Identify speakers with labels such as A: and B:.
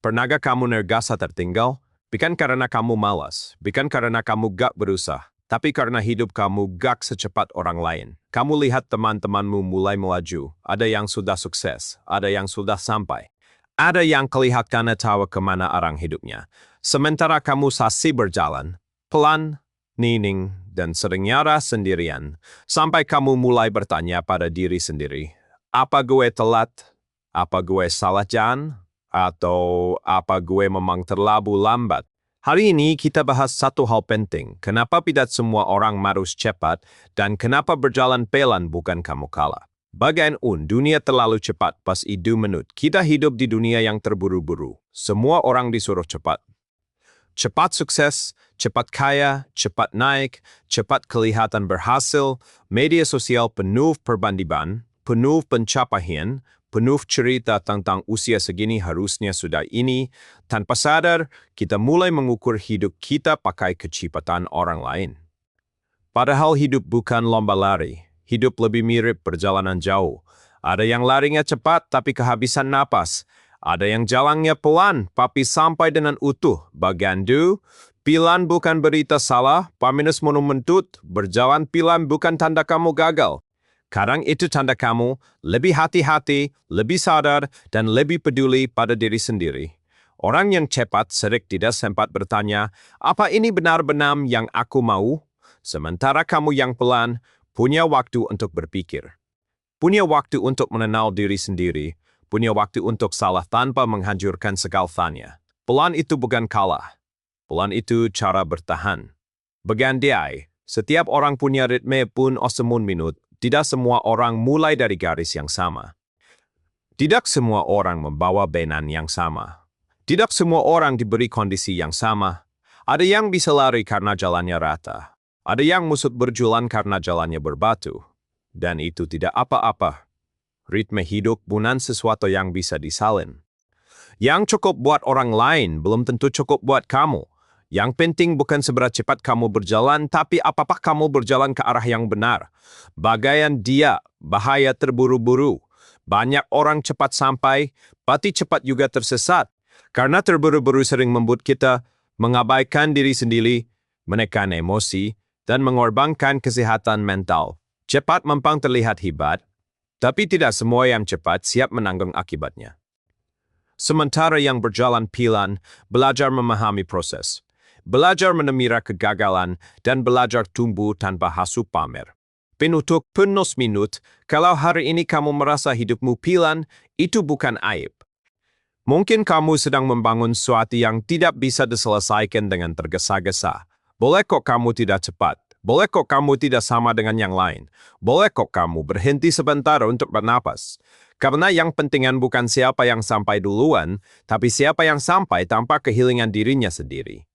A: Pernahkah kamu nergasa tertinggal? Bukan karena kamu malas, bukan karena kamu gak berusaha, tapi karena hidup kamu gak secepat orang lain. Kamu lihat teman-temanmu mulai melaju, ada yang sudah sukses, ada yang sudah sampai. Ada yang kelihatan tahu kemana arah hidupnya. Sementara kamu masih berjalan, pelan, nining, dan sering nyara sendirian, sampai kamu mulai bertanya pada diri sendiri, apa gue telat? Apa gue salah jalan? Atau apa gue memang terlalu lambat? Hari ini kita bahas satu hal penting, kenapa tidak semua orang harus cepat, dan kenapa berjalan pelan bukan kamu kalah. Bagaimanapun dunia terlalu cepat pas itu menurut kita hidup di dunia yang terburu-buru. Semua orang disuruh cepat. Cepat sukses, cepat kaya, cepat naik, cepat kelihatan berhasil, media sosial penuh perbandingan, penuh pencapaian, penuh cerita tentang usia segini harusnya sudah ini, tanpa sadar kita mulai mengukur hidup kita pakai kecepatan orang lain. Padahal hidup bukan lomba lari, hidup lebih mirip perjalanan jauh. Ada yang larinya cepat tapi kehabisan napas, ada yang jalannya pelan tapi sampai dengan utuh. Bagian du, pilihan bukan berita salah, paminus monumentut, berjalan pilihan bukan tanda kamu gagal. Kadang itu tanda kamu lebih hati-hati, lebih sadar, dan lebih peduli pada diri sendiri. Orang yang cepat sering tidak sempat bertanya, apa ini benar-benar yang aku mau? Sementara kamu yang pelan punya waktu untuk berpikir. Punya waktu untuk mengenal diri sendiri, punya waktu untuk salah tanpa menghancurkan segalanya. Pelan itu bukan kalah. Pelan itu cara bertahan. Bagian setiap orang punya ritme pun osemun minut. Tidak semua orang mulai dari garis yang sama. Tidak semua orang membawa benan yang sama. Tidak semua orang diberi kondisi yang sama. Ada yang bisa lari karena jalannya rata. Ada yang musut berjualan karena jalannya berbatu. Dan itu tidak apa-apa. Ritme hidup bukan sesuatu yang bisa disalin. Yang cukup buat orang lain belum tentu cukup buat kamu. Yang penting bukan seberapa cepat kamu berjalan, tapi apakah kamu berjalan ke arah yang benar. Bagaian dia, bahaya terburu-buru. Banyak orang cepat sampai, tapi cepat juga tersesat. Karena terburu-buru sering membuat kita mengabaikan diri sendiri, menekan emosi, dan mengorbankan kesehatan mental. Cepat memang terlihat hebat, tapi tidak semua yang cepat siap menanggung akibatnya. Sementara yang berjalan pelan, belajar memahami proses. Belajar menemira kegagalan, dan belajar tumbuh tanpa hasu pamer. Penutup penuh minut, kalau hari ini kamu merasa hidupmu pelan, itu bukan aib. Mungkin kamu sedang membangun sesuatu yang tidak bisa diselesaikan dengan tergesa-gesa. Boleh kok kamu tidak cepat. Boleh kok kamu tidak sama dengan yang lain. Boleh kok kamu berhenti sebentar untuk bernapas. Karena yang pentingan bukan siapa yang sampai duluan, tapi siapa yang sampai tanpa kehilangan dirinya sendiri.